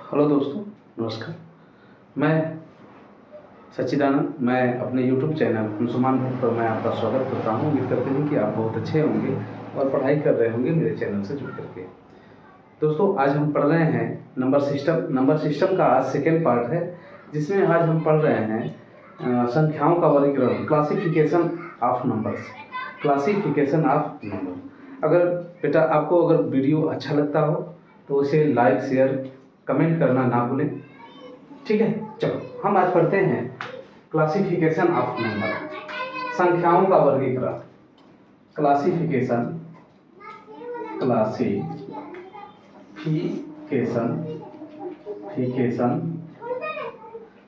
Hello दोस्तों, नमस्कार। मैं सच्चिदानंद, मैं अपने यूट्यूब चैनल मुसलमान भक्त पर मैं आपका स्वागत करता हूँ। उम्मीद करते हैं कि आप बहुत अच्छे होंगे और पढ़ाई कर रहे होंगे मेरे चैनल से जुड़ करके। दोस्तों, आज हम पढ़ रहे हैं नंबर सिस्टम का आज सेकेंड पार्ट है, जिसमें आज हम पढ़ रहे हैं संख्याओं का वर्गीकरण, क्लासिफिकेशन ऑफ नंबर्स। अगर बेटा आपको अगर वीडियो अच्छा लगता हो तो उसे लाइक, शेयर, कमेंट करना ना भूलें। ठीक है, चलो हम आज पढ़ते हैं क्लासिफिकेशन ऑफ नंबर, संख्याओं का वर्गीकरण। क्लासिफिकेशन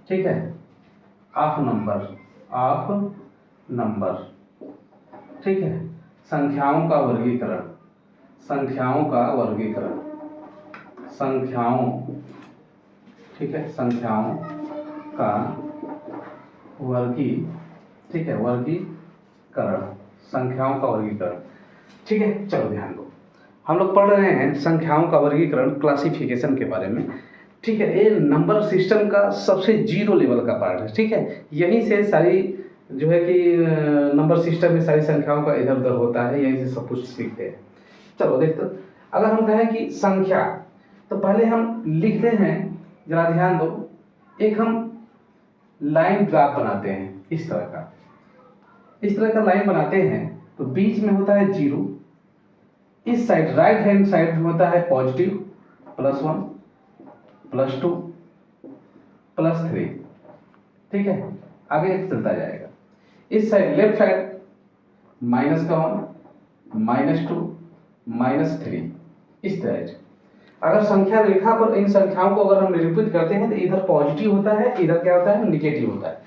ठीक है, ऑफ नंबर। ठीक है, संख्याओं का वर्गीकरण। ठीक है, संख्याओं का वर्गीकरण। ठीक है, चलो ध्यान दो, हम लोग पढ़ रहे हैं संख्याओं का वर्गीकरण, क्लासिफिकेशन के बारे में। ठीक है, ये नंबर सिस्टम का सबसे जीरो लेवल का पार्ट है। ठीक है, यहीं से सारी जो है कि नंबर सिस्टम में सारी संख्याओं का इधर उधर होता है, यहीं से सब कुछ सीखते हैं। चलो देखते, अगर हम कहें कि संख्या, तो पहले हम लिखते हैं, जरा ध्यान दो, एक हम लाइन ग्राफ बनाते हैं, इस तरह का लाइन बनाते हैं। तो बीच में होता है जीरो, इस साइड राइट हैंड साइड में होता है पॉजिटिव, +1, +2, +3। ठीक है, आगे चलता जाएगा। इस साइड लेफ्ट साइड -1, -2, -3, इस तरह से। अगर संख्या रेखा पर इन संख्याओं को अगर हम निरूपित करते हैं तो इधर पॉजिटिव होता है, इधर क्या होता है, निगेटिव होता है।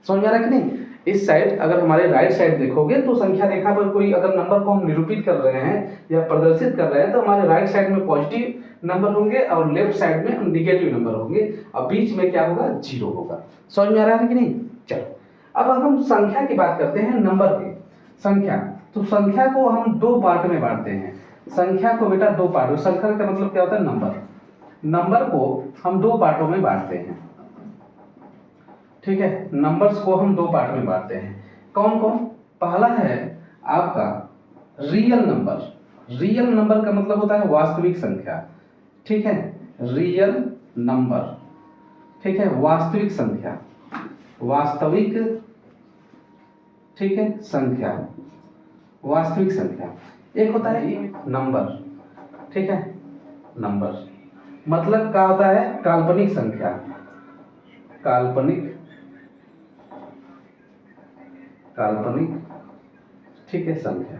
समझ आ रहा है कि नहीं? इस साइड अगर हमारे राइट साइड देखोगे तो संख्या रेखा पर कोई अगर नंबर को हम निरूपित कर रहे हैं या प्रदर्शित कर रहे हैं तो हमारे राइट साइड में पॉजिटिव नंबर होंगे और लेफ्ट साइड में निगेटिव नंबर होंगे और बीच में क्या होगा, जीरो होगा। समझ में आ रहा है कि नहीं? चलो, अब हम संख्या की बात करते हैं, नंबर की संख्या। तो संख्या को हम दो पार्ट में बांटते हैं। संख्या को बेटा दो पार्ट, संख्या का मतलब क्या होता है, नंबर को हम दो पार्टों में बांटते हैं। ठीक है, नंबर्स को हम दो पार्ट में बांटते हैं। कौन कौन? पहला है आपका रियल नंबर का मतलब होता है वास्तविक संख्या। ठीक है, रियल नंबर। ठीक है, वास्तविक संख्या। ठीक है, वास्तविक संख्या। एक होता है नंबर। ठीक है, नंबर मतलब क्या होता है, काल्पनिक संख्या। ठीक है, संख्या।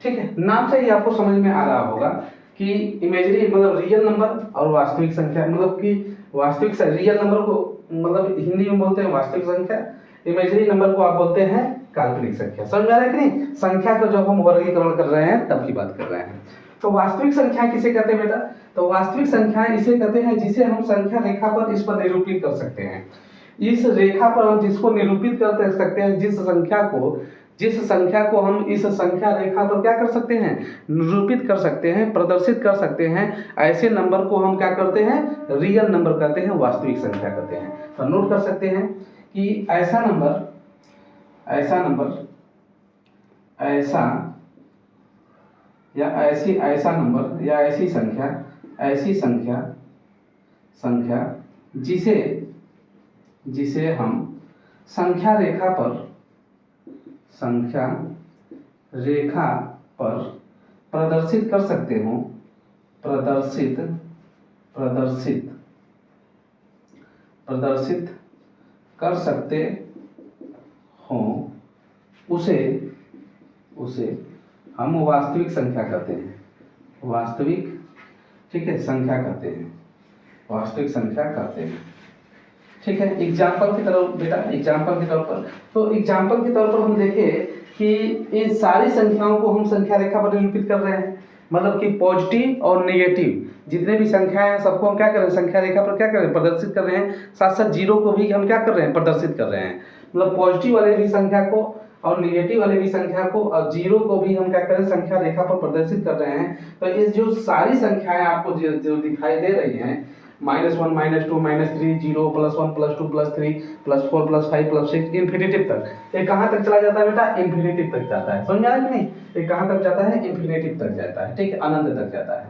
ठीक है, नाम से ही आपको समझ में आ रहा होगा कि इमेजिनरी मतलब रियल नंबर और वास्तविक संख्या, मतलब कि वास्तविक रियल नंबर को मतलब हिंदी में बोलते हैं वास्तविक संख्या, इमेजिनरी नंबर को आप बोलते हैं काल्पनिक संख्या। समझ में आ रहा है कि नहीं? संख्या को जब हम वर्गीकरण कर रहे हैं तब की बात कर रहे हैं। तो वास्तविक संख्या किसे कहते हैं बेटा? तो वास्तविक संख्या इसे कहते हैं जिसे हम संख्या रेखा पर इस पर निरूपित कर सकते हैं। इस रेखा पर हम जिसको निरूपित कर सकते हैं, जिस संख्या को हम इस संख्या रेखा पर क्या कर सकते हैं, निरूपित कर सकते हैं, प्रदर्शित कर सकते हैं, ऐसे नंबर को हम क्या करते हैं, रियल नंबर कहते हैं, वास्तविक संख्या कहते हैं। तो नोट कर सकते हैं कि ऐसा नंबर या ऐसी संख्या जिसे हम संख्या रेखा पर प्रदर्शित कर सकते हो, उसे हम वास्तविक संख्या कहते हैं। ठीक है, वास्तविक संख्या कहते हैं। ठीक है, एग्जाम्पल के तौर पर हम देखें कि इन सारी संख्याओं को हम संख्या रेखा पर निरूपित कर रहे हैं, मतलब कि पॉजिटिव और नेगेटिव जितने भी संख्याएं हैं सबको हम क्या कर रहे हैं, संख्या रेखा पर क्या कर रहे हैं, प्रदर्शित कर रहे हैं। साथ साथ जीरो को भी हम क्या कर रहे हैं, प्रदर्शित कर रहे हैं। मतलब पॉजिटिव वाले भी संख्या को और निगेटिव वाले भी संख्या को और जीरो को भी हम क्या कर रहे हैं, संख्या रेखा पर प्रदर्शित कर रहे हैं। तो इस जो सारी संख्याएं आपको जो दिखाई दे रही हैं, -1 -2 -3 0 +1 +2 +3 +4 +5 +6 इन्फिनिटिव तक। ये कहाँ तक चला जाता है बेटा? इन्फिनिटिव तक जाता है। समझ आ रहा है कि नहीं? ये कहाँ तक जाता है? इन्फिनिटिव तक जाता है, ठीक है, अनंत तक जाता है।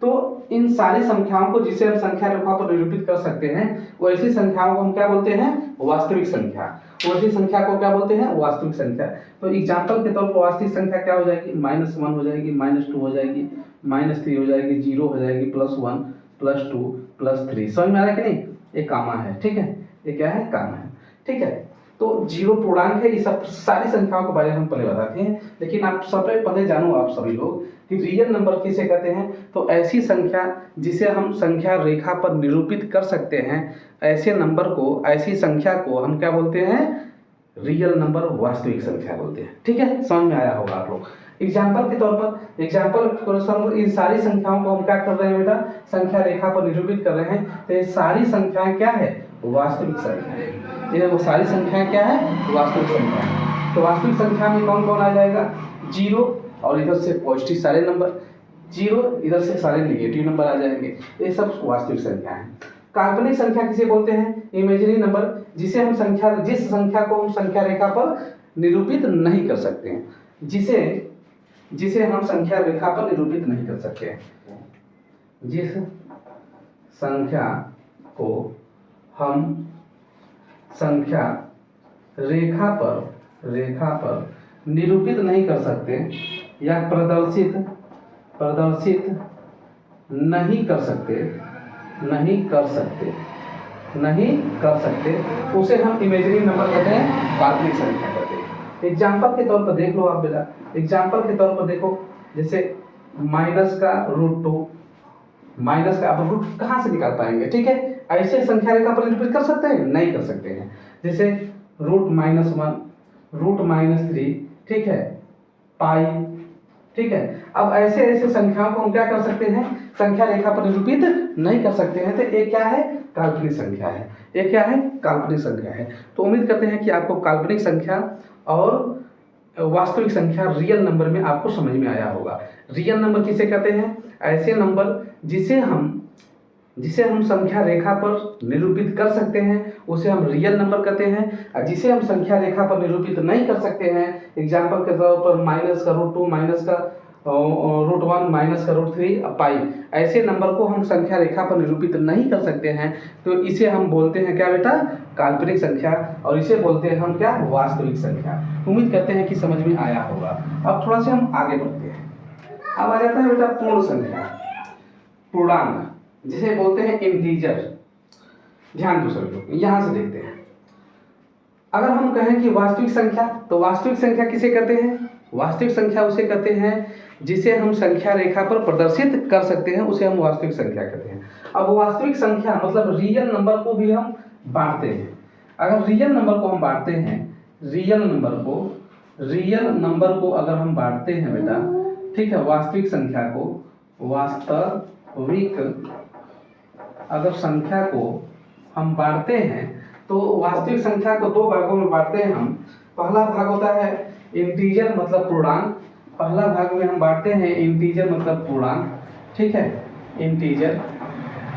तो इन सारी संख्याओं को जिसे हम संख्या रेखा पर निरूपित कर सकते हैं, वैसी संख्याओं को हम क्या बोलते हैं? वास्तविक संख्या। वैसी संख्या को क्या बोलते हैं? वास्तविक संख्या। तो एग्जांपल के तौर पर वास्तविक संख्या क्या हो जाएगी? -1 हो जाएगी, -2 हो जाएगी, -3 हो जाएगी, 0 हो जाएगी, +1 +2 +3। समझ में आ रहा है कि नहीं? ये कामा है, ठीक है, ये क्या है? कामा है, ठीक है। तो जीरो पूर्णांक है। ये सब सारी संख्याओं के बारे में हम पहले बताते हैं, लेकिन आप सबसे पहले जानो आप सभी लोग कि रियल नंबर किसे कहते हैं। तो ऐसी संख्या जिसे हम संख्या रेखा पर निरूपित कर सकते हैं, ऐसे नंबर को, ऐसी संख्या को हम क्या बोलते हैं? रियल नंबर, वास्तविक संख्या बोलते हैं, ठीक है। समझ में आया होगा आप लोग। एग्जाम्पल के तौर पर, इन सारी संख्याओं को हम क्या कर रहे हैं बेटा? संख्या रेखा पर निरूपित कर रहे हैं। तो ये सारी संख्याएं क्या है? वास्तविक संख्या है। ये वो सारी संख्याएं क्या है? वास्तविक संख्या है। तो वास्तविक संख्या में कौन कौन आ जाएगा? 0 और इधर से पॉजिटिव सारे नंबर, 0 इधर से सारे नेगेटिव नंबर आ जाएंगे। ये सब वास्तविक संख्या है। काल्पनिक संख्या किसे बोलते हैं? इमेजिनरी नंबर, जिस संख्या को हम संख्या रेखा पर निरूपित नहीं कर सकते हैं, जिसे हम संख्या रेखा पर निरूपित नहीं कर सकते हैं। जिस संख्या को हम संख्या रेखा पर निरूपित नहीं कर सकते या प्रदर्शित नहीं कर सकते, उसे हम इमेजिनरी नंबर कहते हैं, काल्पनिक संख्या कहते हैं। एग्जाम्पल के तौर पर देख लो आप बेटा, एग्जाम्पल के तौर पर देखो, जैसे माइनस का √2, माइनस का अब रूट कहाँ से निकाल पाएंगे? ठीक है, ऐसे संख्या रेखा पर निरूपित कर सकते हैं? नहीं कर सकते हैं। जैसे √-1, √-3, ठीक है, पाई, ठीक है। अब ऐसे संख्याओं को हम क्या कर सकते हैं? संख्या रेखा पर निरूपित नहीं कर सकते हैं। तो ये क्या है? काल्पनिक संख्या है। ये क्या है? काल्पनिक संख्या है। तो उम्मीद करते हैं कि आपको काल्पनिक संख्या और वास्तविक संख्या, रियल नंबर में आपको समझ में आया होगा। रियल नंबर किसे कहते हैं? ऐसे नंबर जिसे हम संख्या रेखा पर निरूपित कर सकते हैं, उसे हम रियल नंबर कहते हैं। और जिसे हम संख्या रेखा पर निरूपित नहीं कर सकते हैं, एग्जाम्पल के तौर पर माइनस का √2, माइनस का √1, माइनस का √3, पाई, ऐसे नंबर को हम संख्या रेखा पर निरूपित नहीं कर सकते हैं। तो इसे हम बोलते हैं क्या बेटा? काल्पनिक संख्या। और इसे बोलते हैं हम क्या? वास्तविक संख्या। उम्मीद करते हैं कि समझ में आया होगा। अब थोड़ा सा हम आगे बढ़ते हैं। अब आ जाता है बेटा पूर्ण संख्या, पूर्णांक, जिसे बोलते हैं इंटीजर। ध्यान दो सभी लोग, यहां से देखते हैं। अगर हम कहें कि वास्तविक संख्या, तो वास्तविक संख्या किसे कहते हैं? वास्तविक संख्या उसे कहते हैं जिसे हम संख्या रेखा पर प्रदर्शित कर सकते हैं, उसे हम वास्तविक संख्या कहते हैं। अब वास्तविक संख्या मतलब रियल नंबर को भी हम बांटते हैं। अगर रियल नंबर को हम बांटते हैं, रियल नंबर को अगर हम बांटते हैं बेटा, ठीक है, वास्तविक संख्या को, वास्तविक अगर संख्या को हम बांटते हैं, तो वास्तविक संख्या को 2 भागों में बांटते हैं हम। पहला भाग होता है इंटीजर मतलब पूर्णांक। पहला भाग में हम बांटते हैं इंटीजर मतलब पूर्णांक, ठीक है, इंटीजर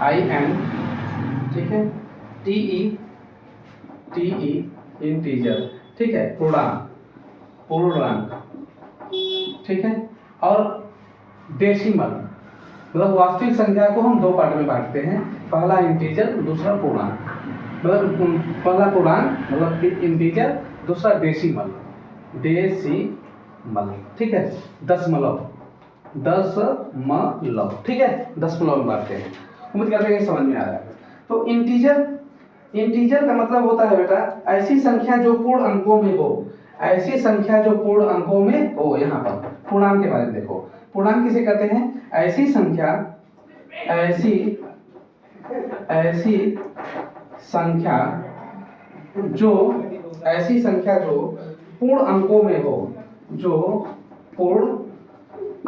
IN, ठीक है, TE इंटीजर, ठीक है, पूर्णांक, ठीक है। और डेसिमल मतलब वास्तविक संख्या को हम 2 पार्ट में बांटते हैं, पहला इंटीजर, दूसरा पूर्णांक। मतलब पहला पूर्णांक मतलब इंटीजर, दूसरा डेसिमल, ठीक है, दशमलव, ठीक है, दशमलव में बांटते हैं। उम्मीद करते हैं समझ में आ रहा है। तो इंटीजर का मतलब होता है बेटा ऐसी संख्या जो पूर्ण अंकों में हो, ऐसी संख्या जो पूर्ण अंकों में हो। यहाँ पर पूर्णांक के बारे में देखो, पूर्णांक किसे कहते हैं? ऐसी संख्या जो पूर्ण अंकों में हो, जो पूर्ण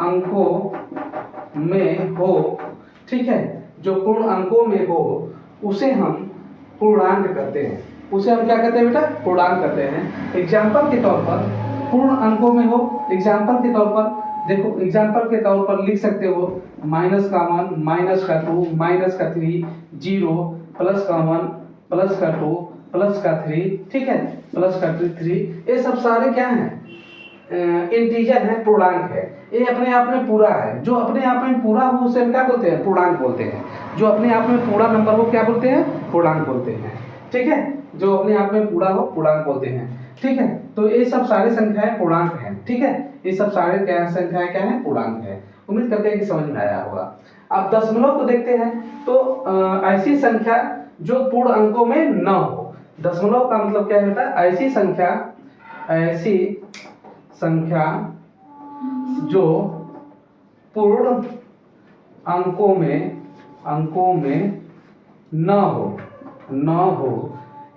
अंकों में हो, ठीक है, जो पूर्ण अंकों में हो, उसे हम पूर्णांक कहते हैं। उसे हम क्या कहते हैं बेटा? पूर्णांक कहते हैं। एग्जाम्पल के तौर पर पूर्ण अंकों में हो, एग्जाम्पल के तौर पर देखो एग्जाम्पल के तौर पर लिख सकते हो माइनस का 1, माइनस का 2, माइनस का 3, 0, प्लस का 1, प्लस का 2, प्लस का 3, ठीक है, प्लस का 3, ये सब सारे क्या हैं, इंटीजर है, पूर्णांक है। ये अपने आप में पूरा है, जो अपने आप में पूरा हो उसे हम क्या बोलते हैं, पूर्णांक बोलते हैं। जो अपने आप में पूरा नंबर हो क्या बोलते हैं, पूर्णांक बोलते हैं, ठीक है, जो अपने आप में पूरा हो पूर्णांक बोलते हैं, ठीक है। तो ये सब सारे संख्याएं पूर्णांक हैं, ठीक है, ये सब सारे क्या संख्याएं क्या है, पूर्णांक है। उम्मीद करते हैं कि समझ में आया होगा। अब दशमलव को देखते हैं, तो ऐसी संख्या जो पूर्ण अंकों में न हो। दशमलव का मतलब क्या होता है, ऐसी संख्या जो पूर्ण अंकों में न हो।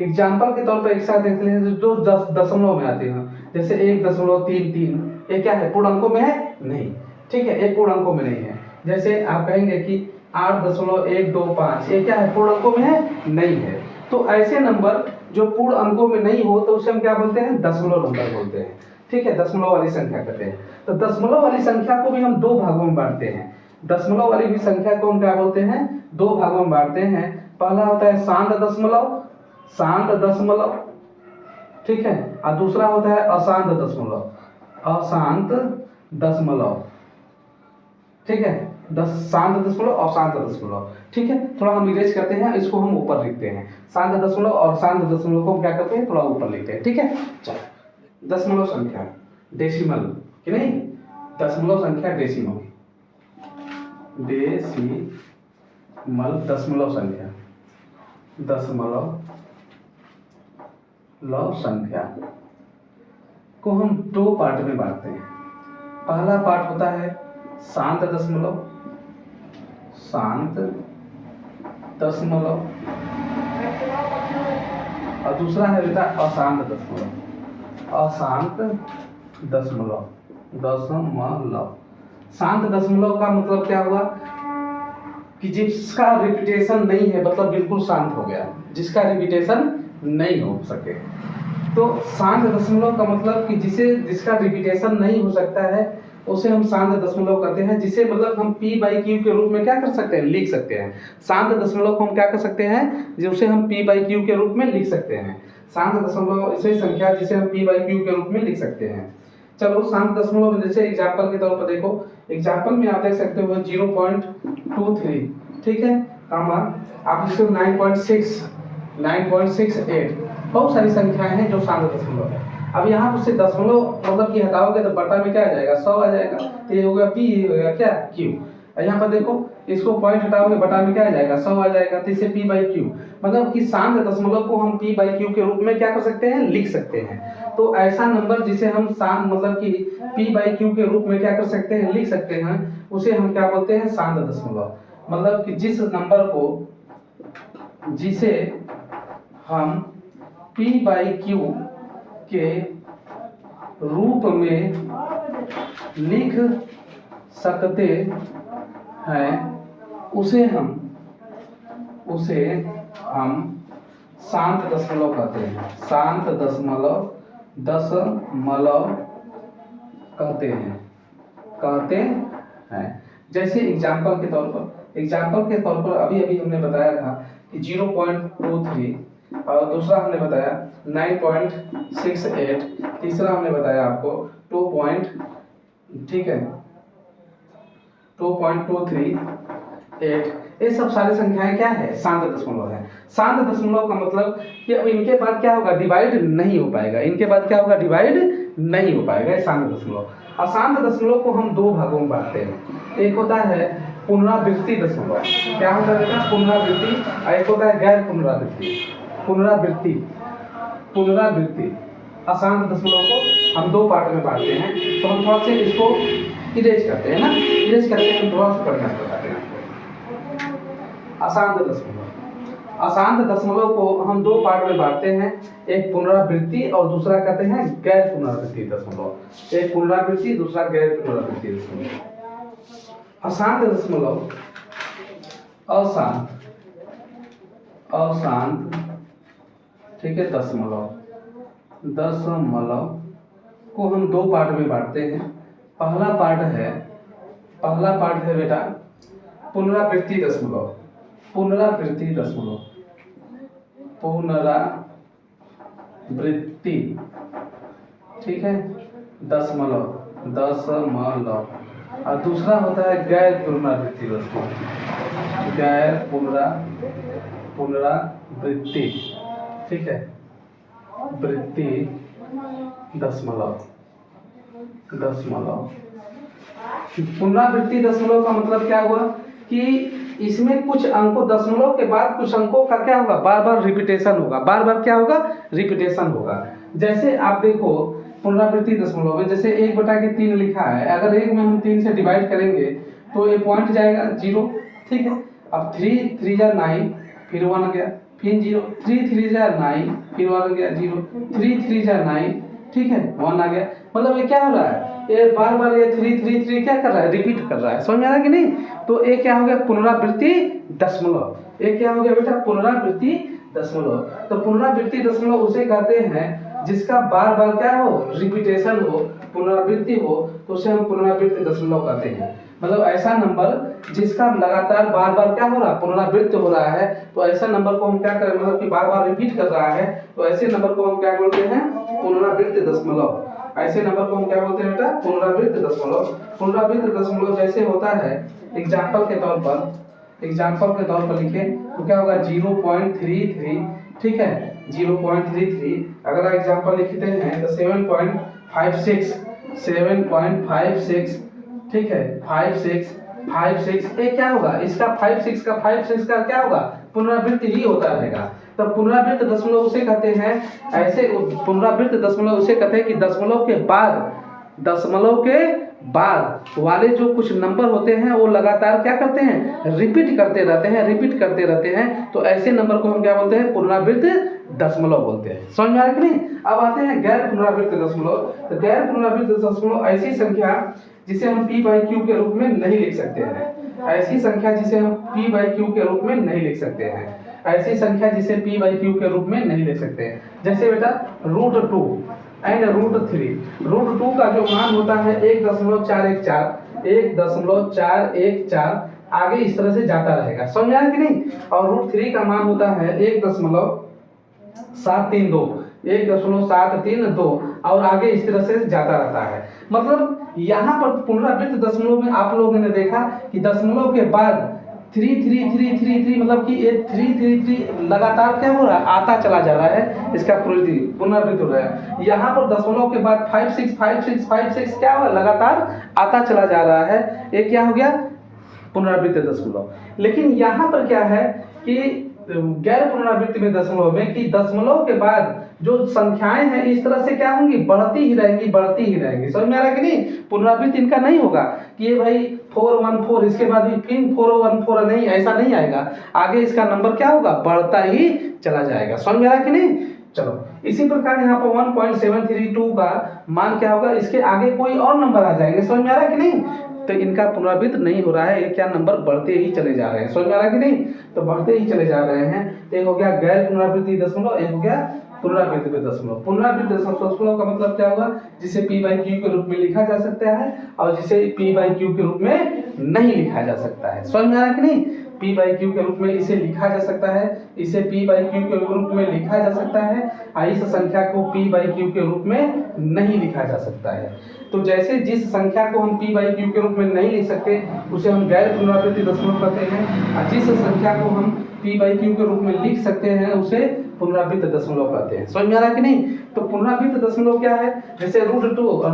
एग्जाम्पल के तौर पर एक साथ देखते हैं जो 10 दशमलव में आते हैं, जैसे 1.33, ये क्या है, पूर्ण अंकों में है नहीं, ठीक है, ये पूर्ण अंकों में नहीं है। जैसे आप कहेंगे कि 8.125, ये क्या है, पूर्ण अंकों में है नहीं है। तो ऐसे नंबर जो पूर्ण अंकों में नहीं हो तो उसे हम क्या बोलते हैं, दशमलव नंबर बोलते हैं, ठीक है, दशमलव वाली संख्या कहते हैं। तो दशमलव वाली संख्या को भी हम दो भागों में बांटते हैं। दशमलव वाली भी संख्या को हम क्या बोलते हैं, दो भागों में बांटते हैं। पहला होता है शांत दशमलव, ठीक है, और दूसरा होता है अशांत दशमलव, ठीक है, शांत दशमलव और अशांत दशमलव, ठीक है। थोड़ा हम इरेज करते हैं, इसको हम ऊपर लिखते हैं, शांत दशमलव और शांत दशमलव को हम क्या करते हैं, थोड़ा ऊपर लिखते हैं, ठीक है। चलो दशमलव संख्या डेसिमल कि नहीं, दशमलव संख्या डेसिमल दशमलव संख्या को हम दो पार्ट में बांटते हैं। पहला पार्ट होता है शांत दशमलव और दूसरा है बेटा अशांत दशमलव। शांत दशमलव का मतलब क्या हुआ कि जिसका रिपीटेशन नहीं है, मतलब बिल्कुल शांत हो गया, जिसका रिपीटेशन नहीं हो सके। तो शांत दशमलव का मतलब कि जिसका रिपीटेशन नहीं हो सकता है उसे हम शांत दशमलव कहते हैं, जिसे मतलब हम p/q के रूप में क्या कर सकते हैं, लिख सकते हैं। शांत दशमलव को हम क्या कर सकते हैं, जिसे हम p/q के रूप में लिख सकते हैं। शांत दशमलव ऐसी संख्या जिसे हम p/q के रूप में लिख सकते हैं। चलो शांत दशमलव में जैसे एग्जाम्पल के तौर पर देखो, एग्जाम्पल में आप देख सकते हो 0.23, ठीक है, आप इसको 9.68, बहुत सारी संख्याएं हैं जो शांत दशमलव है। अब यहाँ से दशमलव मतलब कि हटाओगे तो बटा में क्या आ जाएगा, 100 आ जाएगा, तो ये हो गया p, ये हो गया क्या, q। यहाँ पर देखो इसको पॉइंट हटाओगे बटा में क्या आ जाएगा, 100 आ जाएगा, तो इसे p/q, मतलब कि शांत दशमलव को हम p/q के रूप में क्या कर सकते हैं, लिख सकते हैं। तो ऐसा नंबर जिसे हम शांत मतलब कि p/q के रूप में क्या कर सकते हैं, लिख सकते हैं, उसे हम क्या बोलते हैं, शांत दशमलव। मतलब कि जिस नंबर को जिसे हम p/q के रूप में लिख सकते हैं उसे हम शांत दशमलव कहते हैं, शांत दशमलव कहते हैं। जैसे एग्जाम्पल के तौर पर अभी हमने बताया था कि 0.23, और दूसरा हमने बताया 9.68, तीसरा हमने बताया आपको 2 ठीक है 2.238। ये सब सारी संख्याएं क्या है, शांत दशमलव है। शांत दशमलव का मतलब कि अब इनके बाद क्या होगा, डिवाइड नहीं हो पाएगा, ये शांत दशमलव। अशांत दशमलव को हम दो भागों में बांटते हैं। एक होता है पुनरावृत्ति दशमलव, क्या होता है बेटा, पुनरावृत्ति, और एक होता है गैर पुनरावृत्ति। अशांत दशमलव को हम दो पार्ट में बांटते हैं। तो हम थोड़ा सा इसको इरेज करते हैं ना, हम थोड़ा सा बढ़िया बताते हैं। अशांत दशमलव को हम दो पार्ट में बांटते हैं, एक पुनरावृत्ति और दूसरा कहते हैं गैर पुनरावृत्ति दशमलव। एक पुनरावृत्ति, दूसरा गैर पुनरावृत्ति दशमलव। अशांत दशमलव अशांत ठीक है दशमलव को हम दो पार्ट में बांटते हैं। पहला पार्ट है बेटा पुनरावृत्ति दशमलव, ठीक है, दशमलव। और दूसरा होता है गैर पुनरावृत्ति पुनरावृत्ति, ठीक है, वृत्ति दशमलव। पुनरावृत्ति दशमलव का मतलब क्या हुआ कि इसमें कुछ अंकों, दशमलव के बाद कुछ अंकों का क्या होगा, बार बार रिपीटेशन होगा। जैसे आप देखो पुनरावृत्ति दशमलव में जैसे 1/3 लिखा है, अगर 1 में हम 3 से डिवाइड करेंगे तो ये पॉइंट जाएगा 0, ठीक है। अब 3 3 जा 9, फिर 1 गया, फिर 0, 3 3 जा 9, फिर 1 गया 0, 3 3 जा 9, ठीक है, 1 आ गया। मतलब ये क्या हो रहा है, ये बार बार ये 3 3 3 क्या कर रहा है, रिपीट कर रहा है। समझ में आ रहा है कि नहीं? तो ये क्या हो गया, पुनरावृत्ति दशमलव। ये क्या हो गया बेटा, पुनरावृत्ति दशमलव। तो पुनरावृत्ति दशमलव उसे कहते हैं जिसका बार बार क्या हो, रिपीटेशन हो, पुनरावृत्ति हो, तो उसे हम पुनरावृत्ति दशमलव कहते हैं। मतलब ऐसा नंबर जिसका लगातार बार बार क्या हो रहा है, पुनरावृत्ति हो रहा है, तो ऐसा नंबर को हम क्या करें, मतलब कि बार बार रिपीट कर रहा है, तो ऐसे नंबर को हम क्या बोलते हैं, पुनरावृत्ति दशमलव। ऐसे नंबर को हम क्या बोलते हैं बेटा, पुनरावृत्ति दशमलव। पुनरावृत्ति दशमलव जैसे होता है, एग्जाम्पल के तौर पर लिखे तो क्या होगा, 0.33, ठीक है, 0.33। अगर एग्जाम्पल लिखते हैं तो 7.56, ठीक है, 56, ये क्या होगा, इसका 56 का क्या होगा, पुनरावृत्ति ही होता रहेगा। तब पुनरावृत्त दशमलव उसे कहते हैं, ऐसे पुनरावृत्त दशमलव उसे कहते हैं कि दशमलव के बाद वाले जो कुछ नंबर होते हैं वो लगातार क्या करते हैं, रिपीट करते रहते हैं। तो ऐसे नंबर को हम क्या बोलते हैं, पुनरावृत्त दशमलव बोलते हैं। समझ में आ रहा है कि नहीं? अब आते हैं गैर पुनरावृत्त दशमलव। तो गैर पुनरावृत्त दशमलव ऐसी संख्या जिसे हम p/q के रूप में नहीं लिख सकते हैं। ऐसी संख्या जिसे p/q के रूप में नहीं लिख सकते हैं। जैसे बेटा √2 एंड √3। √2 का जो मान होता है 1.414 आगे इस तरह से जाता रहेगा। समझ में आया कि नहीं? और √3 का मान होता है 1.732 और आगे इस तरह से जाता रहता है। मतलब यहाँ पर पुनरावृत्त दशमलव में आप लोगों ने देखा कि दशमलव के बाद 3 मतलब कि ये 3 लगातार क्या हो रहा है, आता चला जा रहा है, इसका पुनरावृत्ति हो रहा है। यहाँ पर दशमलव के बाद 5 6 क्या हुआ, लगातार आता चला जा रहा है, ये क्या हो गया, पुनरावृत्त दशमलव। लेकिन यहाँ पर क्या है कि गैर पुनरावृत्ति में दशमलव में कि दशमलव के बाद जो संख्याएं हैं इस तरह से क्या होंगी, बढ़ती ही रहेंगी। समझ में आ रहा है कि नहीं? पुनरावृत्ति इनका नहीं होगा कि ये भाई 414 इसके बाद भी फिर 414 नहीं, ऐसा नहीं आएगा। आगे इसका नंबर क्या होगा, बढ़ता ही चला जाएगा। समझ में आ रहा है कि नहीं? चलो इसी प्रकार यहाँ पर 1.732 का मान क्या होगा, इसके आगे कोई और नंबर आ जाएंगे। समझ में आ रहा है कि नहीं? तो इनका पुनरावृत्त नहीं हो रहा है, ये क्या नंबर बढ़ते ही चले जा रहे हैं। समझ में आ रहा है कि नहीं? तो बढ़ते ही चले जा रहे हैं। तो एक हो गया गैर पुनरावृत्ति दशमलव, एक हो गया पुनरावृत्ति दशमलव। पुनरावृत्ति दशमलव का मतलब क्या होगा, जिसे p/q के रूप में लिखा जा सकता है और जिसे p/q के रूप में नहीं लिखा जा सकता है। समझ में आ रहा है कि नहीं? p/q के रूप में इसे लिखा जा सकता है, इसे p/q के रूप में लिखा जा सकता है और इस संख्या को p/q के रूप में नहीं लिखा जा सकता है। तो जैसे जिस संख्या को हम p/q के रूप में नहीं लिख सकते उसे हम गैर पुनरावृत्ति दशमलव कहते हैं, और जिस संख्या को हम p/q के रूप में लिख सकते हैं उसे पुनरावृत्त दशमलव कहते हैं। समझ में आ रहा है कि नहीं? तो पुनरावृत्त दशमलव क्या है, जैसे √2 का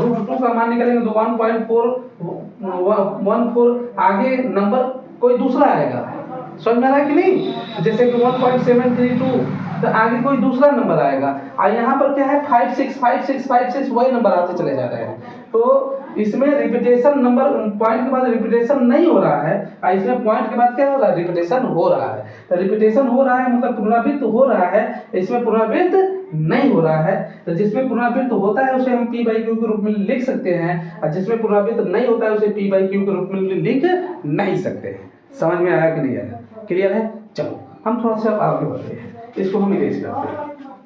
मान निकालेंगे तो 1.414 आगे नंबर कोई दूसरा आएगा। समझ में आ रहा है कि नहीं? जैसे कि 1.732 तो आगे कोई दूसरा नंबर आएगा, और यहाँ पर क्या है 5 6 वही नंबर आते चले जा रहे हैं। तो इसमें रिपीटेशन नंबर पॉइंट के बाद रिपीटेशन नहीं हो रहा है, और इसमें पॉइंट के बाद क्या हो रहा है, रिपीटेशन हो रहा है। तो रिपीटेशन हो रहा है मतलब पुनरावृत्त हो रहा है, इसमें पुनरावृत्त नहीं हो रहा है। तो जिसमें पुनरावृत्त होता है उसे हम p/q के रूप में लिख सकते हैं, और जिसमें पुनरावृत्त नहीं होता है उसे p/q के रूप में लिख नहीं सकते हैं। समझ में आया कि नहीं आया? क्लियर है? चलो हम थोड़ा सा आगे बढ़ते हैं, इसको हम इरेज करते हैं।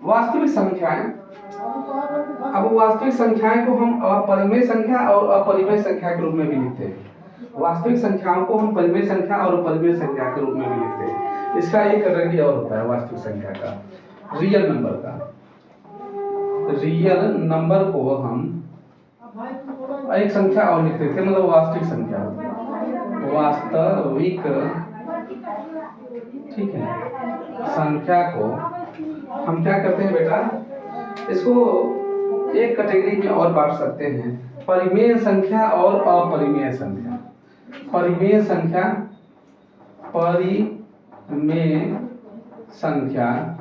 वास्तविक संख्याएं अब वास्तविक संख्याएं को हम अपरिमेय संख्या और अपरिमेय संख्या के रूप में भी लिखते हैं। वास्तविक संख्याओं को हम परिमेय संख्या और अपरिमेय संख्या के रूप में भी लिखते हैं। इसका एक कैटेगरी और होता है वास्तविक संख्या का, रियल नंबर का। रियल नंबर को हम एक संख्या और लिखते थे, मतलब वास्तविक संख्या, वास्तविक, ठीक है, संख्या को हम क्या करते हैं बेटा, इसको एक कैटेगरी में और बांट सकते हैं, परिमेय संख्या और अपरिमेय संख्या। परिमेय संख्या, परिमेय संख्या,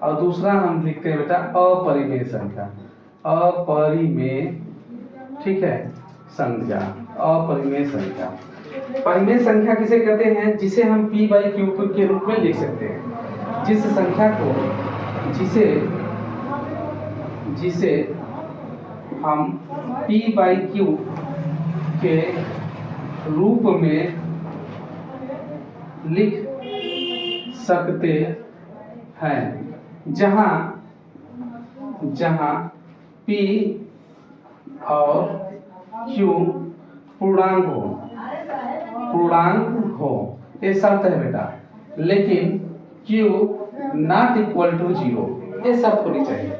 और दूसरा हम लिखते हैं बेटा अपरिमेय संख्या, अपरिमेय, ठीक है, संख्या, अपरिमेय संख्या। परिमेय संख्या किसे कहते हैं? जिसे हम p/q के रूप में लिख सकते हैं। जिस संख्या को, जिसे हम p/q के रूप में लिख सकते हैं, जहां p और q पूर्णांक हो, ये शर्त है बेटा, लेकिन q नॉट इक्वल टू 0, ये शर्त होनी चाहिए।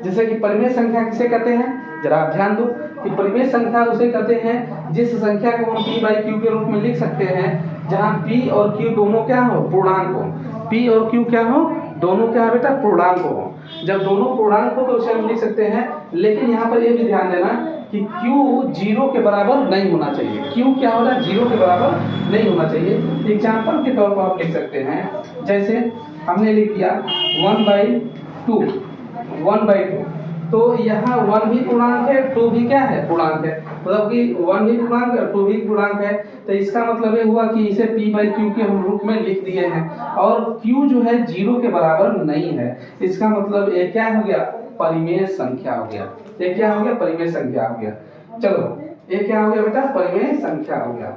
जैसे कि परिमेय संख्या किसे कहते हैं, जरा आप ध्यान दो कि परिमेय संख्या उसे कहते हैं जिस संख्या को हम p/q के रूप में लिख सकते हैं जहां p और q दोनों क्या हो, पूर्णांक हो। p और q क्या हो, दोनों क्या है बेटा, पूर्णांक हो। जब दोनों पूर्णांक हो तो उसे हम लिख सकते हैं, लेकिन यहाँ पर ये भी ध्यान देना कि q 0 के बराबर नहीं होना चाहिए। q क्या होना, 0 के बराबर नहीं होना चाहिए। एग्जाम्पल के तौर पर आप लिख सकते हैं, जैसे हमने लिख दिया 1/2, तो यहाँ 1 भी पूर्णांक है, 2 भी क्या है, पूर्णांक है, मतलब कि 1 भी पूर्णांक है, 2 भी पूर्णांक है। तो इसका मतलब ये हुआ कि इसे p/q के हम रूप में लिख दिए हैं, और q जो है 0 के बराबर नहीं है। इसका मतलब ये क्या हो गया, परिमेय संख्या हो गया। ये क्या हो गया, परिमेय संख्या हो गया। चलो ये क्या हो गया बेटा, परिमेय संख्या हो गया।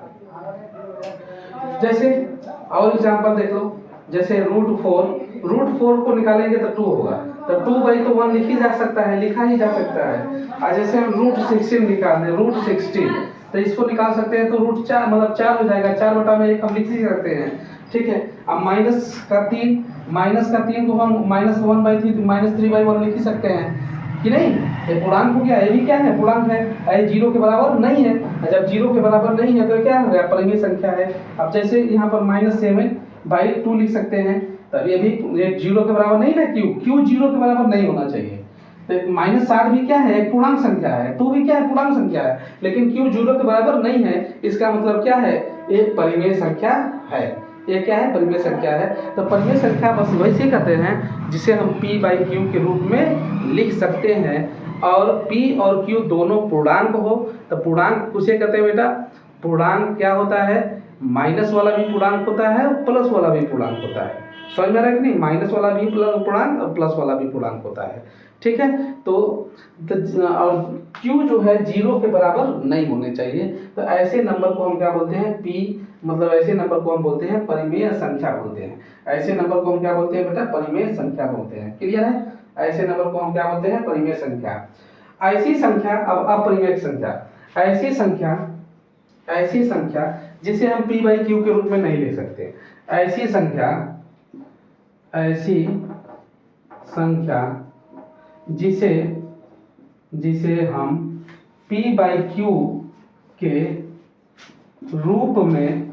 जैसे और एग्जाम्पल देख लो, जैसे √4 को निकालेंगे तो 2 होगा, तो 2/1 लिखी जा सकता है, लिखा ही जा सकता है। और जैसे हम √16 निकाल दें, √16, तो इसको निकाल सकते हैं, तो √4 मतलब 4 हो जाएगा, 4/1 हम लिख ही सकते हैं, ठीक है। अब -3 को हम -1/3 -3/1 लिख ही सकते हैं कि नहीं, ये पूर्णांक हो गया, ये भी क्या है, पूर्णांक है, ये 0 के बराबर नहीं है। जब 0 के बराबर नहीं है तो क्या हो गया, परिमेय संख्या है। अब जैसे यहाँ पर -7/2 लिख सकते हैं, तब ये भी 0 के बराबर नहीं ना, q 0 के बराबर नहीं होना चाहिए। तो -7 भी क्या है, एक पूर्णांक संख्या है, 2 भी क्या है, पूर्णांक संख्या है, लेकिन q 0 के बराबर नहीं है। इसका मतलब क्या है, ये परिमेय संख्या है। ये क्या है, परिमेय संख्या है। तो परिमेय संख्या बस वैसे कहते हैं जिसे हम p/q के रूप में लिख सकते हैं, और p और q दोनों पूर्णांक हो। तो पूर्णांक उसे कहते हैं बेटा, पूर्णांक क्या होता है, माइनस वाला भी पूर्णांक होता है और प्लस वाला भी पूर्णांक होता है। समझ में आ रहा है कि नहीं, माइनस वाला भी पूर्णांक और प्लस वाला भी पूर्णांक होता है, ठीक है। तो और q जो है 0 के बराबर नहीं होने चाहिए। तो ऐसे नंबर को हम क्या बोलते हैं, मतलब ऐसे नंबर को हम बोलते हैं परिमेय संख्या बोलते हैं। ऐसे नंबर को हम क्या बोलते हैं बेटा, परिमेय संख्या बोलते हैं। क्लियर है, ऐसे नंबर को हम क्या बोलते हैं, परिमेय संख्या। ऐसी संख्या, अब अपरिमेय संख्या, ऐसी संख्या जिसे हम p/q के रूप में नहीं ले सकते। ऐसी संख्या जिसे हम p/q के रूप में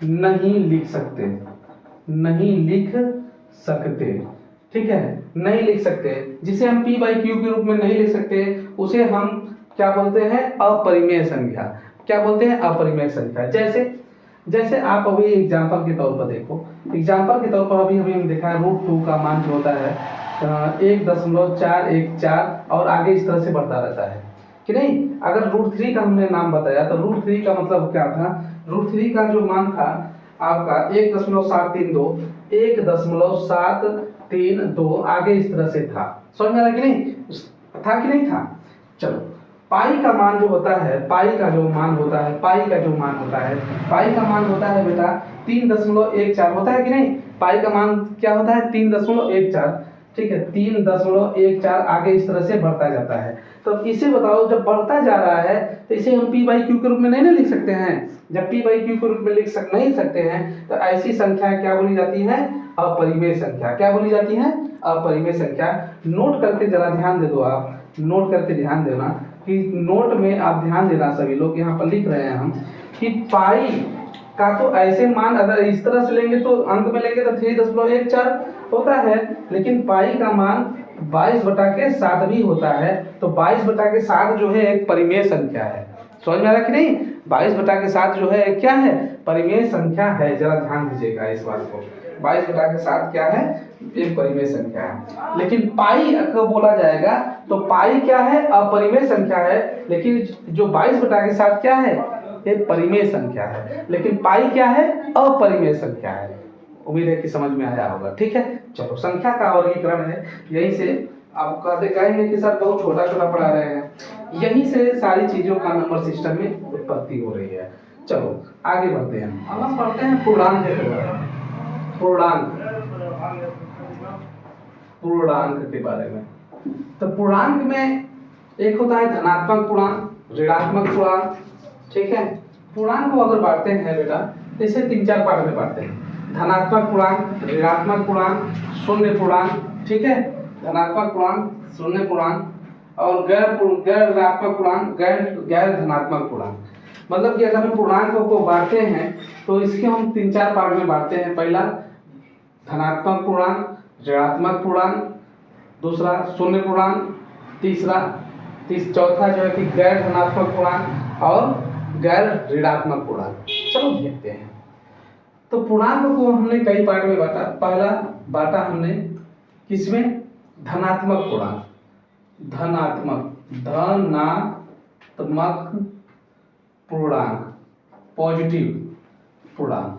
नहीं लिख सकते, ठीक है, नहीं लिख सकते, जिसे हम p/q के रूप में नहीं लिख सकते, उसे हम क्या बोलते हैं, अपरिमेय संख्या। क्या बोलते हैं, अपरिमेय संख्या। जैसे आप अभी एग्जाम्पल के तौर पर देखो, एग्जाम्पल के तौर पर अभी हम देखा है √2 का मान जो होता है 1.414 और आगे इस तरह से बढ़ता रहता है कि नहीं। अगर √3 का हमने नाम बताया तो √3 का मतलब क्या था, √3 का जो मान था आपका 1.732, 1.732 आगे इस तरह से था। समझ में आ रहा कि नहीं, था कि नहीं था। चलो, पाई का मान जो होता है, पाई का मान होता है बेटा 3.14 होता है कि नहीं। पाई का मान क्या होता है, 3.14, ठीक है, 3.14 आगे इस तरह से बढ़ता जाता है। तो अब इसे बताओ, जब बढ़ता जा रहा है तो इसे हम पी बाई क्यू के रूप में नहीं ना लिख सकते हैं। जब पी बाई क्यू के रूप में नहीं सकते हैं तो ऐसी संख्या क्या बोली जाती है, अपरिमेय संख्या। क्या बोली जाती है, अपरिमेय संख्या। नोट करके जरा ध्यान दे दो, आप नोट करके ध्यान देना कि नोट में आप ध्यान देना, सभी लोग यहाँ पर लिख रहे हैं हम कि पाई का तो ऐसे मान अगर इस तरह से लेंगे तो अंक में लेंगे तो 3.14 होता है, लेकिन पाई का मान 22/7 भी होता है। तो 22/7 जो है एक परिमेय संख्या है। समझ में आ रहा कि नहीं, 22/7 जो है क्या है, परिमेय संख्या है। जरा ध्यान दीजिएगा इस बात को, 22/7 क्या है, एक परिमेय संख्या है। लेकिन पाई को बोला जाएगा तो पाई क्या है, अपरिमेय संख्या है। लेकिन जो 22/7 क्या है, एक परिमेय संख्या है। लेकिन पाई क्या है, अपरिमेय संख्या है। उम्मीद है कि समझ में आया होगा। ठीक है, चलो संख्या का वर्गीकरण है, यही से आप कहते कहेंगे कि सर बहुत छोटा छोटा पढ़ा रहे हैं, यही से सारी चीजों का नंबर सिस्टम में उत्पत्ति हो रही है। चलो आगे बढ़ते हैं, अब हम पढ़ते हैं पूर्णांक के बारे में। पूर्णांक के बारे में, तो पूर्णांक में एक होता है धनात्मक पूर्णांक, ऋणात्मक पूर्णांक। ठीक है, पूर्णांक को अगर बांटते हैं बेटा तो इसे 3-4 पार्ट में बांटते हैं। धनात्मक पूर्णांक, ऋणात्मक पूर्णांक, शून्य पूर्णांक। ठीक है, धनात्मक पूर्णांक, शून्य पूर्णांक और गैर ऋणात्मक पूर्णांक, गैर धनात्मक पूर्णांक। मतलब कि अगर हम पूर्णांकों को बांटते हैं तो इसके हम 3-4 पार्ट में बांटते हैं। पहला धनात्मक पूर्णांक, ऋणात्मक पूर्णांक, दूसरा शून्य पूर्णांक, चौथा जो है कि गैर धनात्मक पूर्णांक और गैर ऋणात्मक पूर्णांक। चलो देखते हैं। तो पूर्णांक को हमने कई पार्ट में बांटा। पहला बांटा हमने किसमें, धनात्मक पूर्णांक, धनात्मक पूर्णांक, पॉजिटिव पूर्णांक।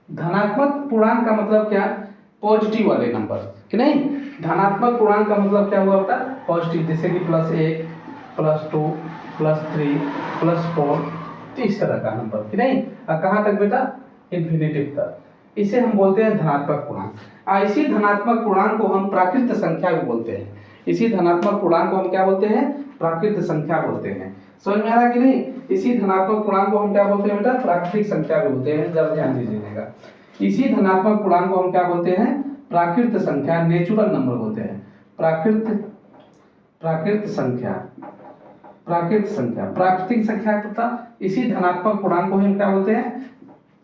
धनात्मक पूर्णांक का मतलब क्या, पॉजिटिव वाले नंबर कि नहीं। धनात्मक पूर्णांक का मतलब क्या हुआ बेटा, पॉजिटिव, जैसे कि +1, +2, +3, +4, इस तरह का नंबर कि नहीं। और कहाँ तक बेटा, इन्फिनिटी तक। इसे हम बोलते हैं धनात्मक पूर्णांक। इसी धनात्मक पूर्णांक को हम प्राकृत संख्या भी बोलते हैं। इसी धनात्मक पूर्णांक को हम क्या बोलते हैं, प्राकृत संख्या बोलते हैं। समझ में आ रहा कि नहीं। इसी धनात्मक पूर्णांक को हम क्या बोलते हैं बेटा, प्राकृतिक संख्या भी बोलते हैं। जरा ध्यान दीजिएगा, इसी धनात्मक पूर्णांक को हम क्या बोलते हैं, प्राकृत संख्या, नेचुरल नंबर बोलते हैं। प्राकृत संख्या, प्राकृतिक संख्या पता। इसी धनात्मक पूर्णांक को हम क्या बोलते हैं,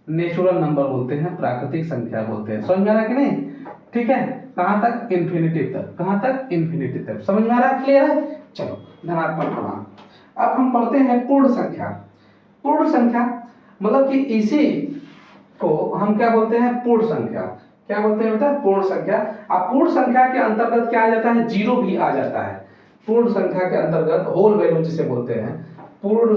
नेचुरल नंबर बोलते हैं, प्राकृतिक संख्या बोलते हैं। समझ में आ रहा कि नहीं। ठीक है, कहां तक, इन्फिनिटी तक। कहां तक, इन्फिनिटी तक। समझ में आ रहा, क्लियर है। चलो धनात्मक पूर्णांक, अब हम पढ़ते हैं पूर्ण संख्या। पूर्ण संख्या मतलब कि इसी को हम क्या बोलते हैं, पूर्ण संख्या। क्या बोलते हैं बेटा, पूर्ण संख्या। अब पूर्ण संख्या के अंतर्गत क्या आ जाता है, जीरो भी आ जाता है। पूर्ण संख्या के अंतर्गत होल वैल्यू जिसे बोलते हैं, पूर्ण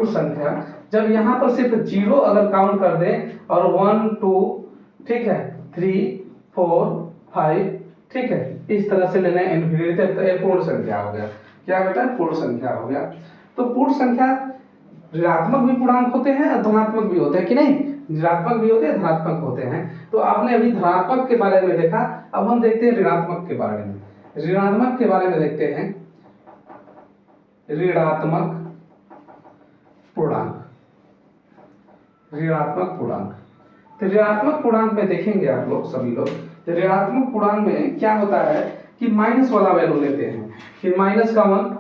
संख्या जब यहाँ पर सिर्फ जीरो अगर काउंट कर दें और 1 2 ठीक है 3 4 5 ठीक है इस तरह से लेना इन्फिनिटी तक, तो ये पूर्ण संख्या हो गया। क्या बेटा, पूर्ण संख्या हो गया। तो पूर्ण संख्या ऋणात्मक भी पूर्णांक होते हैं और धनात्मक भी होते हैं कि नहीं। ऋणात्मक भी होते हैं, धनात्मक होते हैं। तो आपने अभी धनात्मक के बारे में देखा, अब हम देखते हैं ऋणात्मक के बारे में। ऋणात्मक के बारे में देखते हैं, ऋणात्मक पूर्णांक। ऋणात्मक पूर्णांक, तो ऋणात्मक पूर्णांक में देखेंगे आप लोग सभी लोग, तो ऋणात्मक पूर्णांक में क्या होता है कि माइनस वाला वैल्यू लेते हैं कि -1,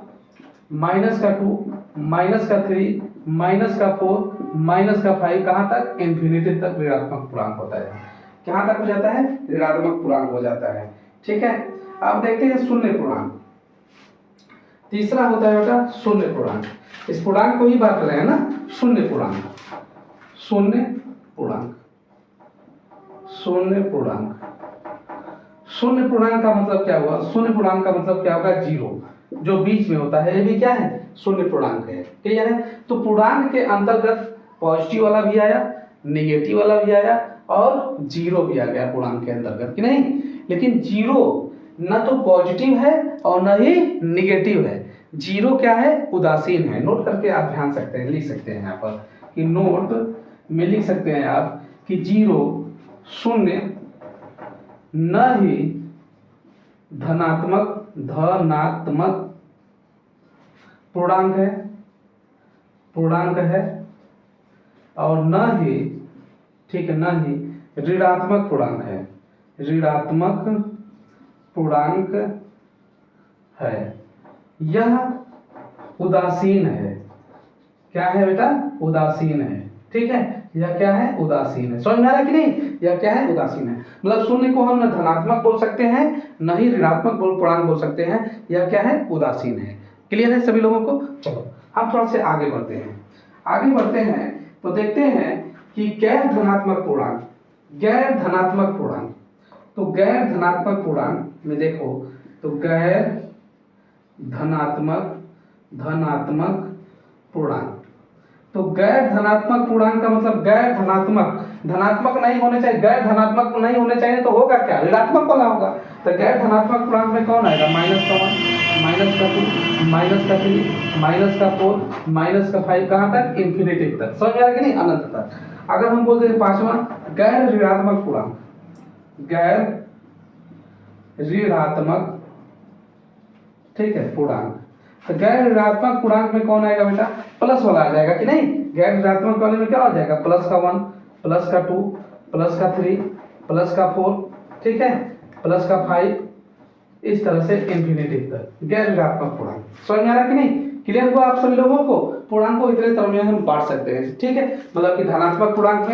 -2, -3, -4, -5 कहाँ तक, इन्फिनिटी तक ऋणात्मक पूर्णांक होता है। कहाँ तक हो जाता है, ऋणात्मक पूर्णांक हो जाता है। ठीक है, अब देखते हैं शून्य पूर्णांक। तीसरा होता है बेटा शून्य पूर्णांक। इस पूर्णांक को ही बात कर रहे हैं ना, शून्य पूर्णांक। शून्य पूर्णांक, शून्य पूर्णांक, शून्य पूर्णांक का मतलब क्या हुआ, शून्य पूर्णांक का मतलब क्या होगा, जीरो जो बीच में होता है, ये भी क्या है, शून्य पूर्णांक है। क्लियर है। तो पूर्णांक के अंतर्गत पॉजिटिव वाला भी आया, नेगेटिव वाला भी आया और जीरो भी आ गया पूर्णांक के अंतर्गत कि नहीं। लेकिन जीरो न तो पॉजिटिव है और न ही निगेटिव है। जीरो क्या है, उदासीन है। नोट करके आप ध्यान सकते हैं, लिख सकते हैं यहाँ पर कि नोट में लिख सकते हैं आप कि जीरो, शून्य, न ही धनात्मक पूर्णांक है और न ही, ठीक है, न ही ऋणात्मक पूर्णांक है, ऋणात्मक पूर्णांक है। यह उदासीन है। क्या है बेटा? उदासीन है। ठीक है, यह क्या है? उदासीन है। समझ में आ रहा है कि नहीं? यह क्या है? उदासीन है। मतलब शून्य को हम न धनात्मक बोल सकते हैं न ही ऋणात्मक पूर्णांक बोल सकते हैं। यह क्या है? उदासीन है। क्लियर है सभी लोगों को? चलो हम थोड़ा से आगे बढ़ते हैं। आगे बढ़ते हैं तो देखते हैं कि गैर धनात्मक पूर्णांक, तो गैर धनात्मक पूर्णांक में देखो तो गैर धनात्मक पूर्णांक, तो गैर धनात्मक पूर्णांक का मतलब गैर धनात्मक नहीं होने चाहिए। गैर धनात्मक नहीं होने चाहिए तो होगा क्या? ऋणात्मक वाला होगा। तो गैर धनात्मक पूर्णांक में कौन आएगा? -1, -2, -3, -4, -5, कहाँ तक? इंफिनिटी तक। समझ में आ रहा है कि नहीं? अनंत तक। अगर हम बोलते हैं पांचवा गैर ऋणात्मक पूर्णांक, ठीक है, पूर्णांक। तो गैर ऋणात्मक पूर्णांक में कौन आएगा बेटा? प्लस वाला आ जाएगा कि नहीं? गैर ऋणात्मक वाले में क्या आ जाएगा? +1, +2, +3, +4, ठीक है, +5, इस तरह से इंफिनिटी तक गैर ऋणात्मक पूर्णांक। समझ में आ रहा कि नहीं? क्लियर हुआ आप सभी लोगों को? पूर्णांक को इतने तरह में हम बांट सकते हैं। ठीक है, मतलब कि धनात्मक पूर्णांक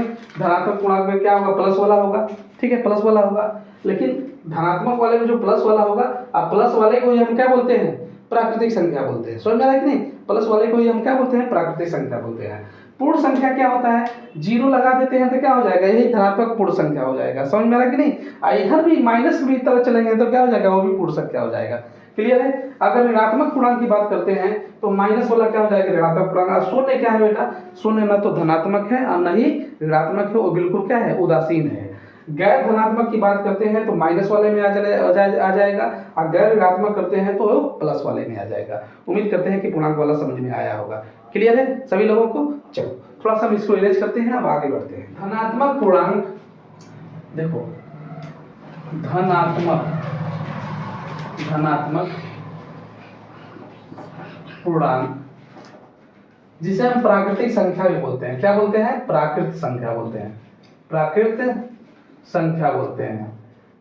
में क्या होगा? प्लस वाला होगा। ठीक है, प्लस वाला होगा। लेकिन धनात्मक वाले में जो प्लस वाला होगा, अब प्लस वाले को हम क्या बोलते हैं? प्राकृतिक संख्या बोलते हैं। समझ में आ रहा है कि नहीं? प्लस वाले को हम क्या बोलते हैं? प्राकृतिक संख्या बोलते हैं। पूर्ण संख्या क्या होता है? 0 लगा देते हैं तो क्या हो जाएगा? यही धनात्मक पूर्ण संख्या हो जाएगा। समझ में आ रहा है कि नहीं? इधर भी माइनस की तरह चलेंगे तो क्या हो जाएगा? वो भी पूर्ण संख्या हो जाएगा। क्लियर है? अगर ऋणात्मक पूर्णांक की बात करते हैं तो माइनस वाला क्या हो जाएगा? ऋणात्मक पूर्णांक। शून्य क्या है बेटा? शून्य न तो धनात्मक है और न ही ऋणात्मक है, वो बिल्कुल क्या है? उदासीन है। गैर धनात्मक की बात करते हैं तो माइनस वाले में आ जाएगा और गैर ऋणात्मक करते हैं तो प्लस वाले में आ जाएगा। उम्मीद करते हैं कि पूर्णांक वाला समझ में आया होगा। क्लियर है सभी लोगों को? चलो थोड़ा सा हम इसको इरेज करते हैं, अब आगे बढ़ते हैं। धनात्मक पूर्णांक, देखो धनात्मक पूर्णांक जिसे हम प्राकृतिक संख्या भी बोलते हैं। क्या बोलते हैं? प्राकृत संख्या बोलते हैं। प्राकृत संख्या बोलते हैं।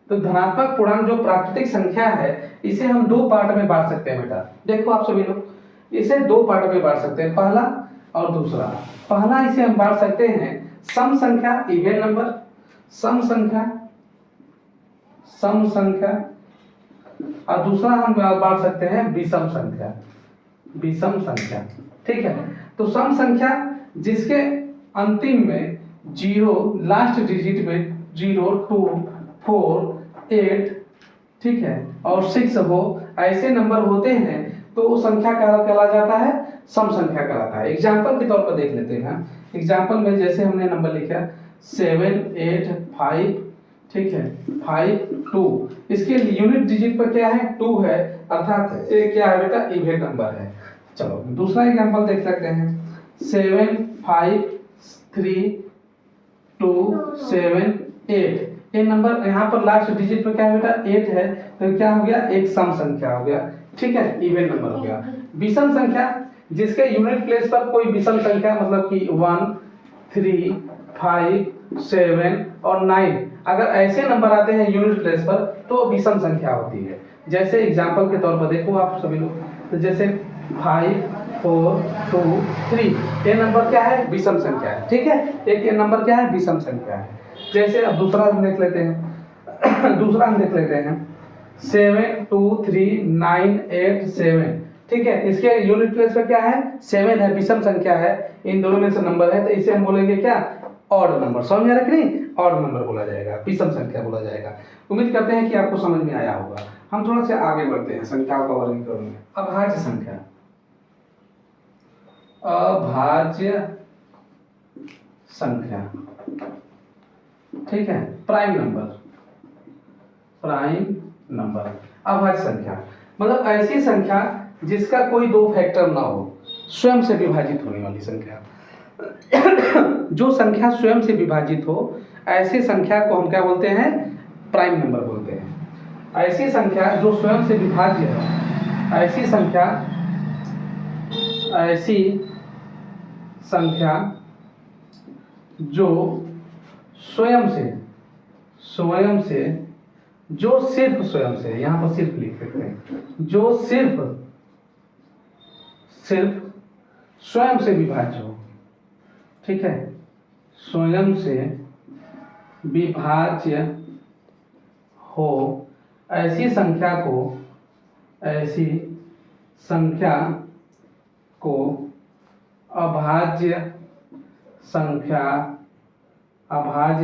तो धनात्मक पूर्णांक जो प्राकृतिक संख्या है, इसे हम 2 पार्ट में बांट सकते हैं बेटा। देखो आप सभी लोग, इसे 2 पार्ट में बांट सकते हैं, पहला और दूसरा। पहला इसे हम बांट सकते हैं सम संख्या, इवन नंबर, सम संख्या, और दूसरा हम बांट सकते हैं विषम संख्या। ठीक है, तो सम संख्या जिसके अंतिम में 0, लास्ट डिजिट में 0, 2, 4, 8, ठीक है, और 6 हो, ऐसे नंबर होते हैं तो वो संख्या कहला जाता है? सम संख्या कहलाता है। एग्जाम्पल के तौर पर देख लेते हैं। एग्जाम्पल में जैसे हमने नंबर लिखा 7, 8, 5, ठीक है, 5, 2, इसके यूनिट डिजिट पर क्या है? 2 है, अर्थात ये क्या है बेटा? इवन नंबर है। चलो दूसरा एग्जाम्पल देख सकते हैं 7, 5, 3, 2, 7, 8। ये नंबर यहाँ पर लास्ट डिजिट पे क्या है बेटा? 8 है, तो क्या हो गया? एक सम संख्या हो गया। ठीक है, इवन नंबर हो गया। विषम संख्या जिसके यूनिट प्लेस पर कोई विषम संख्या, मतलब कि 1, 3, 5, 7 और 9, अगर ऐसे नंबर आते हैं यूनिट प्लेस पर तो विषम संख्या होती है। जैसे एग्जाम्पल के तौर पर देखो आप सभी लोग, तो जैसे 5, 4, 2, 3, ये नंबर क्या है? विषम संख्या है। ठीक है, एक ये नंबर क्या है? विषम संख्या है। जैसे अब दूसरा हम देख लेते हैं 7, 2, 3, 9, 8, 7। ठीक है, इसके यूनिट प्लेस पे क्या है? 7 है, विषम संख्या है, इन दोनों में से नंबर है, तो इसे हम बोलेंगे क्या? Odd number. समझ में आ रहा है कि नहीं? ऑड नंबर बोला जाएगा, विषम संख्या बोला जाएगा। उम्मीद करते हैं कि आपको समझ में आया होगा। हम थोड़ा सा आगे बढ़ते हैं संख्याओं का वर्गीकरण में। अभाज्य संख्या, ठीक है, प्राइम नंबर। अभाज्य संख्या मतलब ऐसी संख्या जिसका कोई 2 फैक्टर ना हो, स्वयं से विभाजित होने वाली संख्या। जो संख्या स्वयं से विभाजित हो, ऐसी संख्या को हम क्या बोलते हैं? प्राइम नंबर बोलते हैं। ऐसी संख्या जो स्वयं से विभाज्य है, ऐसी संख्या जो स्वयं से जो सिर्फ स्वयं से, यहाँ पर सिर्फ लिख सकते हैं, जो सिर्फ स्वयं से विभाज्य हो, ठीक है, स्वयं से विभाज्य हो, ऐसी संख्या को अभाज्य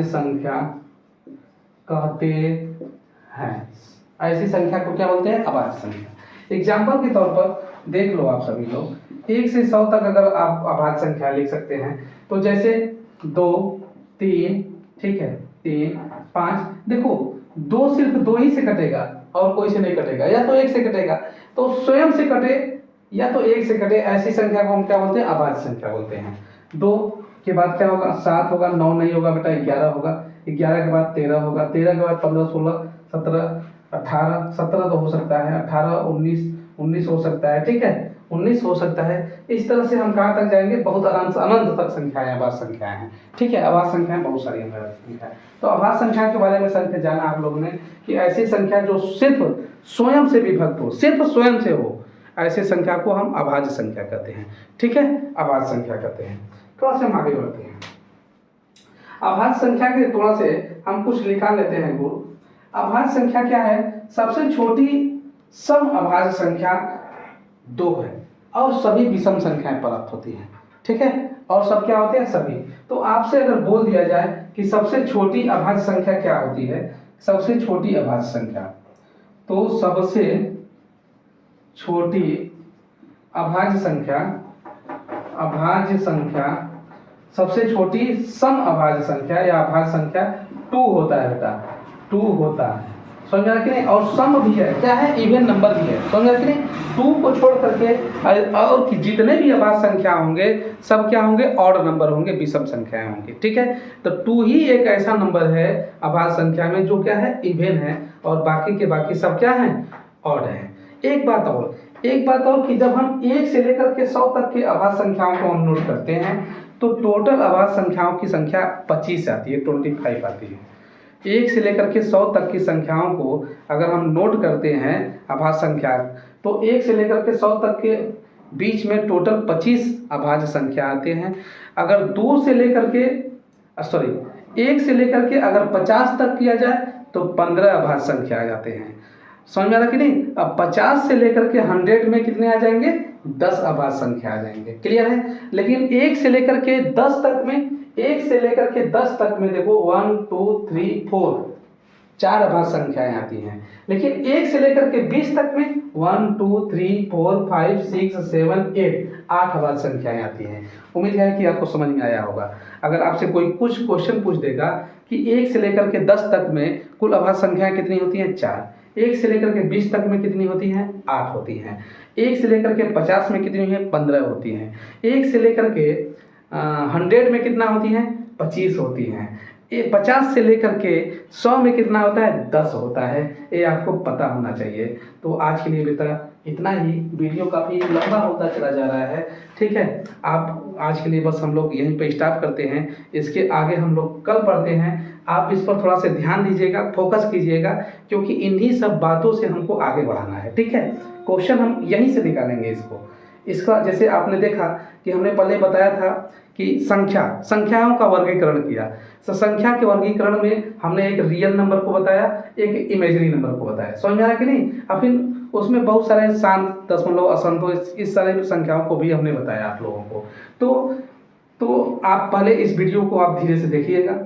संख्या कहते हैं। ऐसी संख्या को क्या बोलते हैं? अभाज्य संख्या। एग्जाम्पल के तौर पर देख लो आप सभी लोग, 1 से 100 तक अगर आप अभाज्य संख्या लिख सकते हैं तो जैसे 2, 3, ठीक है, 3, 5, देखो 2 सिर्फ 2 ही से कटेगा और कोई से नहीं कटेगा, या तो 1 से कटेगा, तो स्वयं से कटे या तो 1 से कटे, ऐसी संख्या को हम क्या बोलते हैं? अभाज्य संख्या बोलते हैं। 2 के बाद क्या होगा? 7 होगा, 9 नहीं होगा बेटा, 11 होगा, 11 के बाद 13 होगा, 13 के बाद 15, 16, 17, 18, 17 तो हो सकता है, 18, 19 हो सकता है, ठीक है, 19 हो सकता है। इस तरह से हम कहाँ तक जाएंगे? बहुत आराम से अनंत तक संख्याएं अभाज्य संख्याएं हैं, ठीक है, अभाज्य संख्याएं बहुत सारी अभाज्य संख्याएं। तो अभाज्य संख्या के बारे में संख्या जाना आप लोगों ने कि ऐसी संख्या जो सिर्फ स्वयं से विभक्त हो, सिर्फ स्वयं से हो, ऐसे संख्या को हम अभाज्य संख्या कहते हैं, ठीक है, अभाज्य संख्या कहते हैं। थोड़ा सा हम आगे बढ़ते हैं। अभाज्य संख्या के थोड़ा से हम कुछ निकाल लेते हैं गुरु। अभाज्य संख्या क्या है? सबसे छोटी सम अभाज्य संख्या 2 है और सभी विषम संख्याएं प्राप्त होती हैं, ठीक है, और सब क्या होते हैं? सभी। तो आपसे अगर बोल दिया जाए कि सबसे छोटी अभाज्य संख्या क्या होती है, सबसे छोटी अभाज्य संख्या, तो सबसे छोटी अभाज्य संख्या सबसे छोटी सम अभाज्य संख्या या अभाज्य संख्या 2 होता है बेटा, 2 होता है, समझ रहे कि नहीं? और सम भी है, क्या है? इवन नंबर भी है, समझ रहे कि नहीं? 2 को छोड़ करके और जितने भी अभाज्य संख्या होंगे सब क्या होंगे? ऑड नंबर होंगे, विषम संख्याएं होंगी, ठीक है। तो 2 ही एक ऐसा नंबर है अभाज्य संख्या में जो क्या है? इवन है, और बाकी के बाकी सब क्या है? ऑड है। एक बात और कि जब हम 1 से लेकर के 100 तक के अभाज्य संख्याओं को हम नोट करते हैं तो टोटल अभाज्य संख्याओं की संख्या 25 आती है, 25 आती है। 1 से लेकर के 100 तक की संख्याओं को अगर हम नोट करते हैं अभाज्य संख्या, तो 1 से लेकर के 100 तक के बीच में टोटल 25 अभाज्य संख्या आते हैं। अगर 1 से लेकर के अगर 50 तक किया जाए तो 15 अभाज्य संख्या आ जाते हैं, समझ में आ रहा कि नहीं? अब 50 से लेकर के 100 में कितने आ जाएंगे? 10 अभाज्य संख्या आ जाएंगे, क्लियर है। लेकिन 1 से लेकर के 10 तक में देखो 1, 2, 3, 4 4 अभाज्य संख्याएं आती हैं। लेकिन 1 से लेकर के 20 तक में 1, 2, 3, 4, 5, 6, 7, 8 अभाज्य संख्याएं आती हैं। उम्मीद है कि आपको समझ में आया होगा। अगर आपसे कोई कुछ क्वेश्चन पूछ देगा कि 1 से लेकर के 10 तक में कुल अभाज्य संख्याएं कितनी होती हैं? 4। 1 से लेकर के 20 तक में कितनी होती हैं? 8 होती हैं। 1 से लेकर के 50 में कितनी है? 15 होती हैं। 1 से लेकर के 100 में कितना होती हैं? 25 होती हैं। 50 से लेकर के 100 में कितना होता है? 10 होता है। ये आपको पता होना चाहिए। तो आज के लिए बेटा इतना ही, वीडियो काफ़ी लंबा होता चला जा रहा है, ठीक है। आप आज के लिए बस हम लोग यहीं पे स्टॉप करते हैं, इसके आगे हम लोग कल पढ़ते हैं। आप इस पर थोड़ा सा ध्यान दीजिएगा, फोकस कीजिएगा, क्योंकि इन्हीं सब बातों से हमको आगे बढ़ाना है, ठीक है। क्वेश्चन हम यहीं से निकालेंगे इसका जैसे आपने देखा कि हमने पहले बताया था कि संख्याओं का वर्गीकरण किया। तो संख्या के वर्गीकरण में हमने एक रियल नंबर को बताया, एक इमेजिनरी नंबर को बताया, समझ में आ रहा कि नहीं? और फिर उसमें बहुत सारे शांत, दशमलव, असंतो, इस सारे संख्याओं को भी हमने बताया आप लोगों को। तो आप पहले इस वीडियो को आप धीरे से देखिएगा,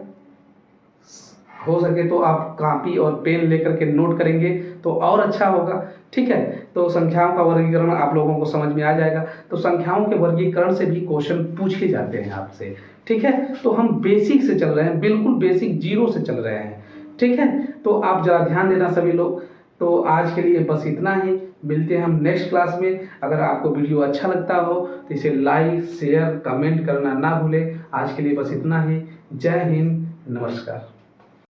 हो सके तो आप कापी और पेन लेकर के नोट करेंगे तो और अच्छा होगा, ठीक है। तो संख्याओं का वर्गीकरण आप लोगों को समझ में आ जाएगा। तो संख्याओं के वर्गीकरण से भी क्वेश्चन पूछे जाते हैं आपसे, ठीक है। तो हम बेसिक से चल रहे हैं, बिल्कुल बेसिक 0 से चल रहे हैं, ठीक है। तो आप जरा ध्यान देना सभी लोग। तो आज के लिए बस इतना ही, मिलते हैं हम नेक्स्ट क्लास में। अगर आपको वीडियो अच्छा लगता हो तो इसे लाइक, शेयर, कमेंट करना ना भूलें। आज के लिए बस इतना ही। जय हिंद, नमस्कार।